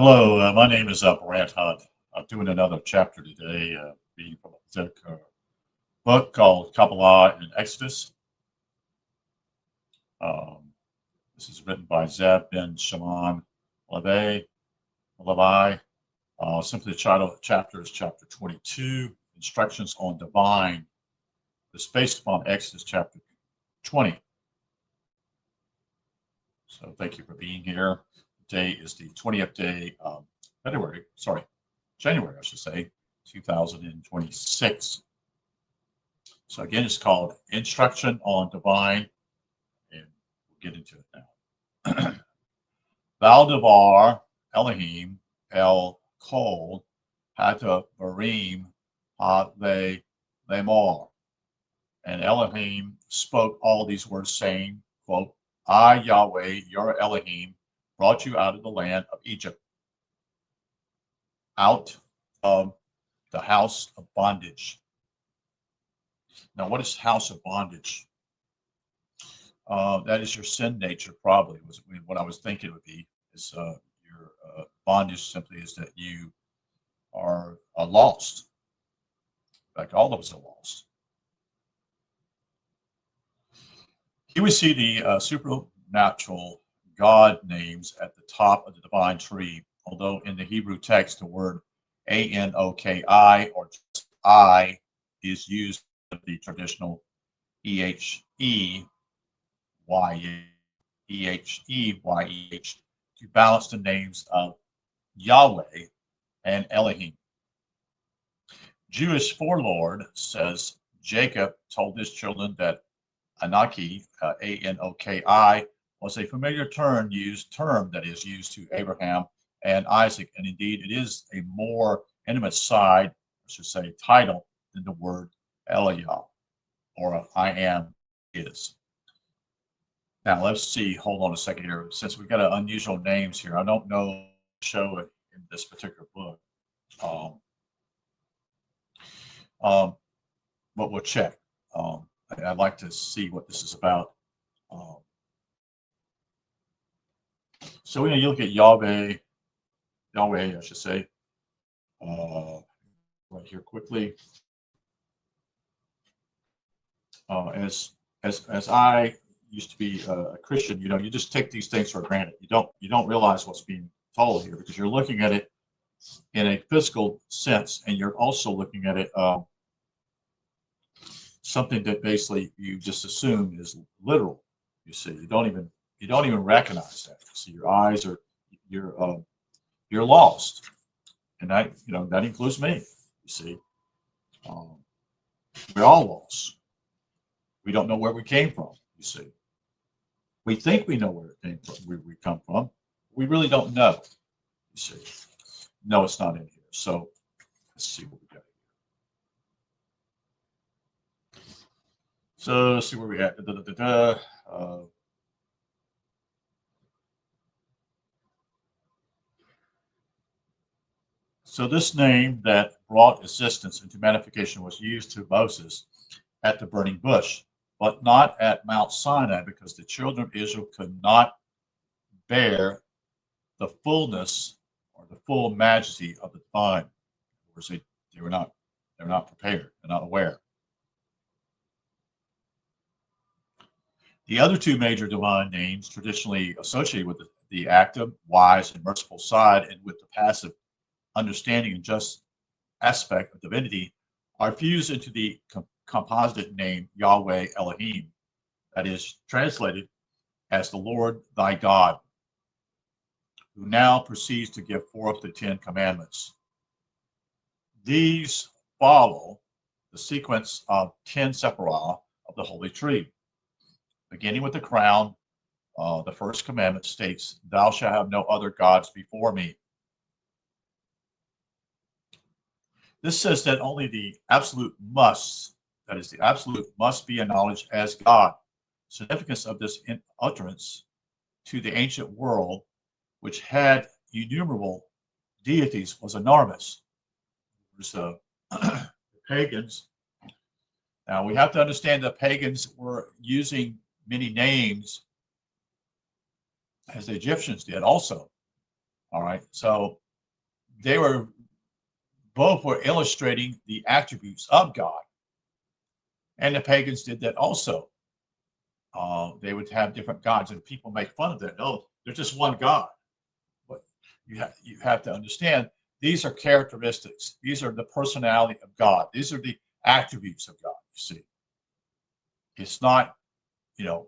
Hello, my name is Brant Hunt. I'm doing another chapter today, reading from a thick book called Kabbalah and Exodus. Um, this is written by Zeb ben Shimon Halevi. Simply the title of the chapter is chapter 22, Instructions on Divine. It's based upon Exodus chapter 20. So thank you for being here. Today is the 20th day of January, I should say, 2026. So again, it's called Instruction on Divine, and we'll get into it now. Valdivar Elohim El Kol Hata Barim Ha Le Lemor. And Elohim spoke all these words, saying, quote, I, Yahweh, your Elohim, brought you out of the land of Egypt, out of the house of bondage. Now, what is house of bondage? That is your sin nature, probably, was what I was thinking it would be. Is your bondage simply is that you are lost. In fact, all of us are lost. Here we see the supernatural God names at the top of the divine tree, although in the Hebrew text, the word Anoki or just I is used with the traditional EHEYEH to balance the names of Yahweh and Elohim. Jewish forelord says Jacob told his children that Anoki, Anoki, was a familiar term that is used to Abraham and Isaac, and indeed it is a more intimate side, I should say, title than the word Eliah or I am is. Now let's see. Hold on a second here. Since we've got unusual names here, I don't know show it in this particular book, but we'll check. I'd like to see what this is about. So you look at Yahweh, I should say, right here quickly. As I used to be a Christian, you just take these things for granted. You don't realize what's being told here because you're looking at it in a physical sense, and you're also looking at it something that basically you just assume is literal. You see, you don't even recognize that. See, your eyes are you're lost, and that includes me. You see, we're all lost. We don't know where we came from. You see, we think we know where it came from, where we come from. We really don't know. You see, no, it's not in here. So let's see what we got. So let's see where we're at. So this name that brought existence into manifestation was used to Moses at the burning bush, but not at Mount Sinai because the children of Israel could not bear the fullness or the full majesty of the divine. They're not prepared. They're not aware. The other two major divine names traditionally associated with the active, wise, and merciful side and with the passive understanding and just aspect of divinity are fused into the composite name Yahweh Elohim, that is translated as the Lord thy God, who now proceeds to give forth the 10 commandments. These follow the sequence of 10 sephirah of the holy tree. Beginning with the crown, the first commandment states, thou shalt have no other gods before me. This says that only the absolute must, that is, the absolute must be acknowledged as God. Significance of this utterance to the ancient world, which had innumerable deities, was enormous. There's the pagans. Now we have to understand that pagans were using many names as the Egyptians did also. All right. So they were both were illustrating the attributes of God. And the pagans did that also. They would have different gods, and people make fun of that. No, there's just one God. But you have to understand these are characteristics. These are the personality of God. These are the attributes of God. You see, it's not you know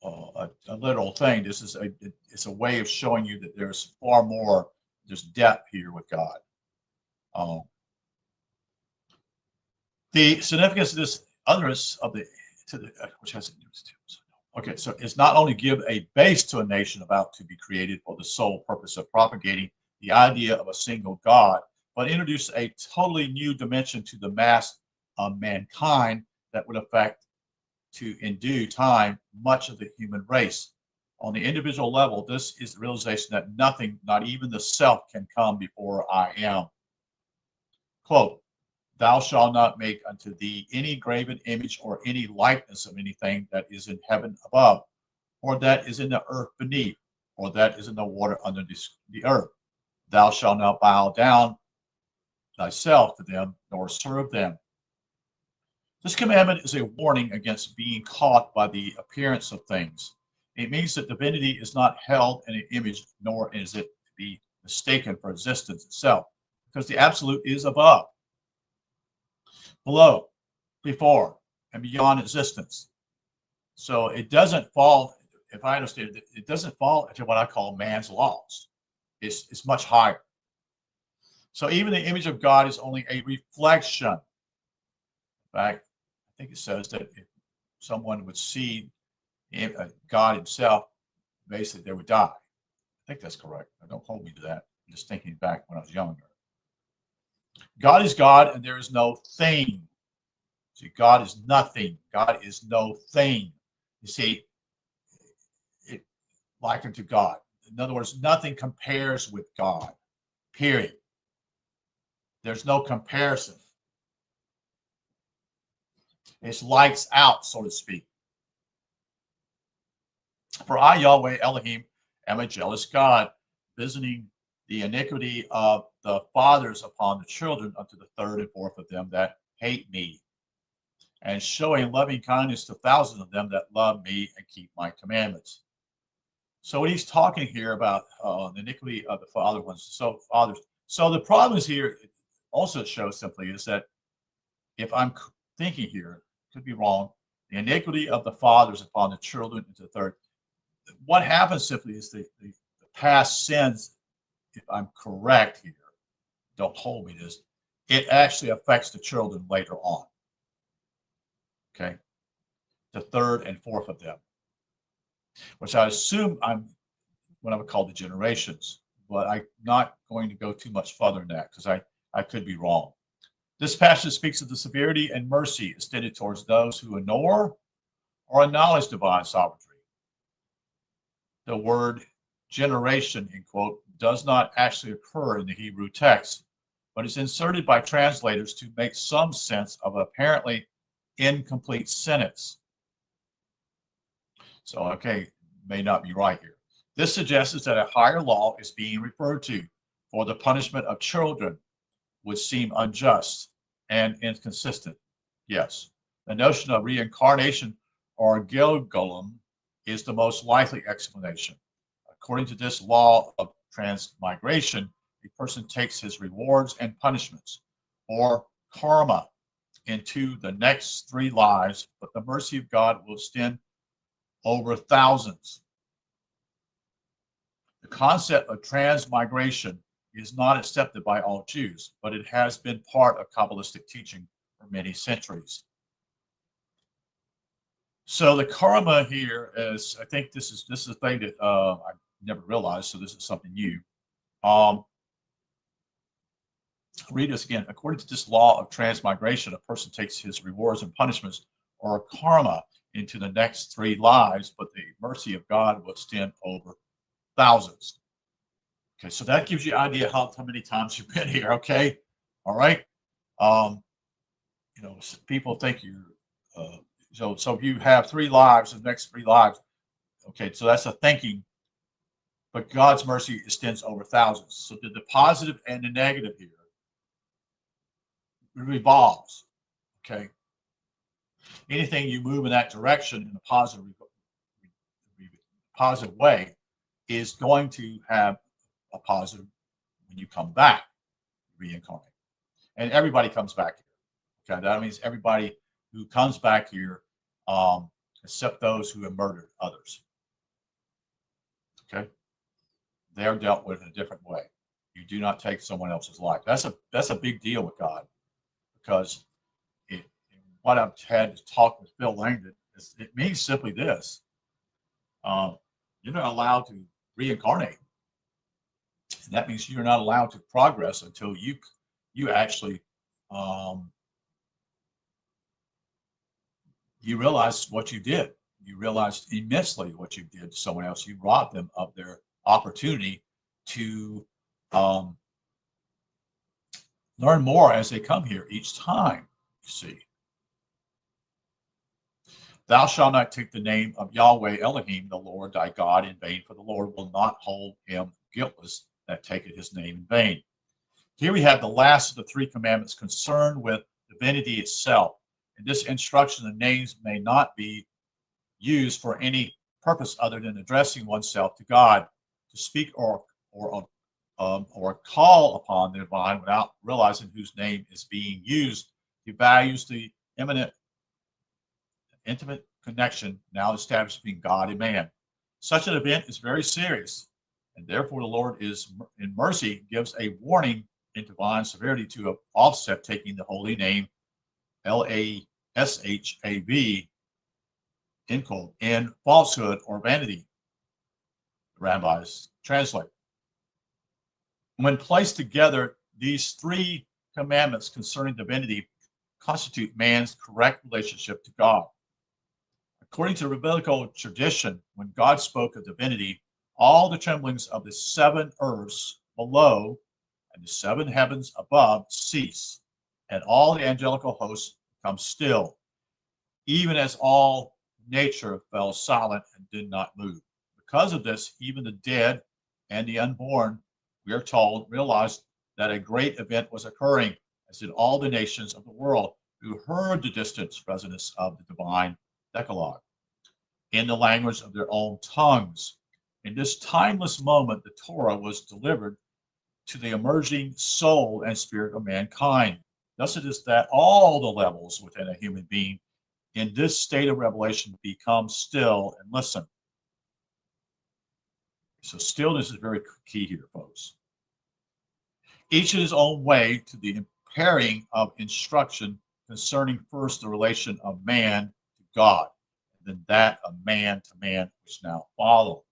a literal thing. This is it's a way of showing you that there's far more. There's depth here with God. Um, the significance of this otherness of the to the which has okay, so it's not only give a base to a nation about to be created for the sole purpose of propagating the idea of a single God, but introduce a totally new dimension to the mass of mankind that would affect to in due time much of the human race. On the individual level, this is the realization that nothing, not even the self, can come before I am. Quote, thou shalt not make unto thee any graven image or any likeness of anything that is in heaven above, or that is in the earth beneath, or that is in the water under the earth. Thou shalt not bow down thyself to them, nor serve them. This commandment is a warning against being caught by the appearance of things. It means that divinity is not held in an image, nor is it to be mistaken for existence itself, because the absolute is above, below, before, and beyond existence. So it doesn't fall, if I understand it, it doesn't fall into what I call man's laws. It's much higher. So even the image of God is only a reflection. In fact, I think it says that if someone would see God himself, basically they would die. I think that's correct. Don't hold me to that. I'm just thinking back when I was younger. God is God, and there is no thing. See, God is nothing. God is no thing. You see, it likened to God. In other words, nothing compares with God. Period. There's no comparison. It's lights out, so to speak. For I, Yahweh Elohim, am a jealous God, visiting the iniquity of the fathers upon the children unto the third and fourth of them that hate me, and showing loving kindness to thousands of them that love me and keep my commandments. So when he's talking here about the iniquity of the father ones, so fathers. So the problem is here, it also shows simply is that if I'm thinking here, could be wrong, the iniquity of the fathers upon the children into the third. What happens simply is the past sins, if I'm correct here, don't hold me to this, it actually affects the children later on. Okay. The third and fourth of them, which I assume I'm what I would call the generations, but I'm not going to go too much further than that because I could be wrong. This passage speaks of the severity and mercy extended towards those who ignore or acknowledge divine sovereignty. The word generation, in quote, does not actually occur in the Hebrew text, but is inserted by translators to make some sense of an apparently incomplete sentence. So, okay, may not be right here. This suggests that a higher law is being referred to, for the punishment of children would seem unjust and inconsistent. Yes, the notion of reincarnation or Gilgulum is the most likely explanation. According to this law of transmigration, a person takes his rewards and punishments, or karma, into the next three lives, but the mercy of God will extend over thousands. The concept of transmigration is not accepted by all Jews, but it has been part of Kabbalistic teaching for many centuries. So the karma here is, I think this is a thing that I never realized, so this is something new. Read this again. According to this law of transmigration, a person takes his rewards and punishments or karma into the next three lives, but the mercy of God will extend over thousands. Okay, so that gives you an idea how many times you've been here. Okay, all right. People think you're so if you have three lives, the next three lives. Okay, so that's a thinking but God's mercy extends over thousands. So the positive and the negative here revolves. Okay. Anything you move in that direction in a positive way is going to have a positive when you come back, reincarnate. And everybody comes back here. Okay. That means everybody who comes back here, except those who have murdered others. Okay. They are dealt with in a different way. You do not take someone else's life. That's a big deal with God, because what I've had to talk with Phil Langdon is, it means simply this: you're not allowed to reincarnate, and that means you're not allowed to progress until you actually you realize what you did. You realize immensely what you did to someone else. You robbed them of their opportunity to learn more as they come here each time. You see, thou shalt not take the name of Yahweh Elohim, the Lord thy God, in vain, for the Lord will not hold him guiltless that taketh his name in vain. Here we have the last of the three commandments concerned with divinity itself. In this instruction, the names may not be used for any purpose other than addressing oneself to God. To speak or call upon the divine without realizing whose name is being used devalues the intimate connection now established between God and man. Such an event is very serious, and therefore the Lord is in mercy gives a warning in divine severity to offset taking the holy name Lashav in falsehood or vanity. The rabbis translate. When placed together, these three commandments concerning divinity constitute man's correct relationship to God. According to rabbinical tradition, when God spoke of divinity, all the tremblings of the seven earths below and the seven heavens above cease, and all the angelical hosts become still, even as all nature fell silent and did not move. Because of this, even the dead and the unborn, we are told, realized that a great event was occurring, as did all the nations of the world who heard the distant resonance of the divine Decalogue in the language of their own tongues. In this timeless moment, the Torah was delivered to the emerging soul and spirit of mankind. Thus it is that all the levels within a human being in this state of revelation become still and listen. So stillness is very key here, folks. Each in his own way to the imparting of instruction concerning first the relation of man to God, and then that of man to man, which now follow.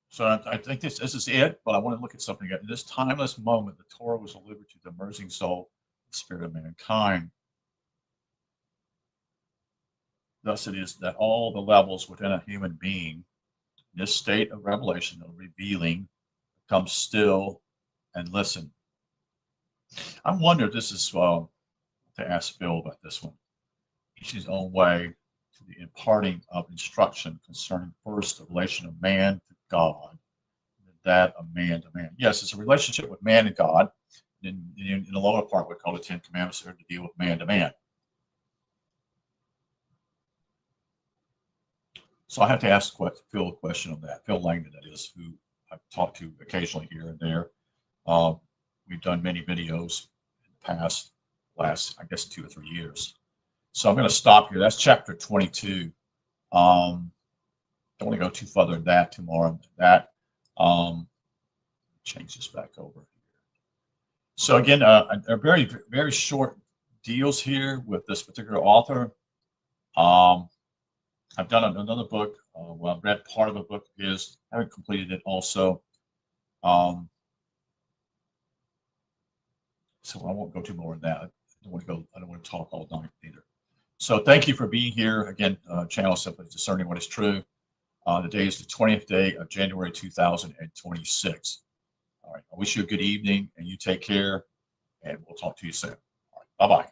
So I think this is it, but I want to look at something. In this timeless moment, the Torah was delivered to the emerging soul, the spirit of mankind. Thus it is that all the levels within a human being, in this state of revelation, of revealing, come still and listen. I wonder if this is to ask Phil about this one. Each his own way to the imparting of instruction concerning first the relation of man to God, and that of man to man. Yes, it's a relationship with man and God. In the lower part, we call it 10 Commandments are to deal with man to man. So I have to ask Phil a question on that. Phil Langdon, that is, who I've talked to occasionally here and there. We've done many videos in the past, last, I guess, 2 or 3 years. So I'm going to stop here. That's chapter 22. Don't want to go too further than that tomorrow. Change this back over here. So again, they're very, very short deals here with this particular author. I've done another book. Well, I've read part of a book of his. I haven't completed it also. So I won't go too more than that. I don't want to talk all night either. So thank you for being here. Again, channel Simply Discerning What Is True. The day is the 20th day of January 2026. All right. I wish you a good evening, and you take care. and we'll talk to you soon. Bye bye.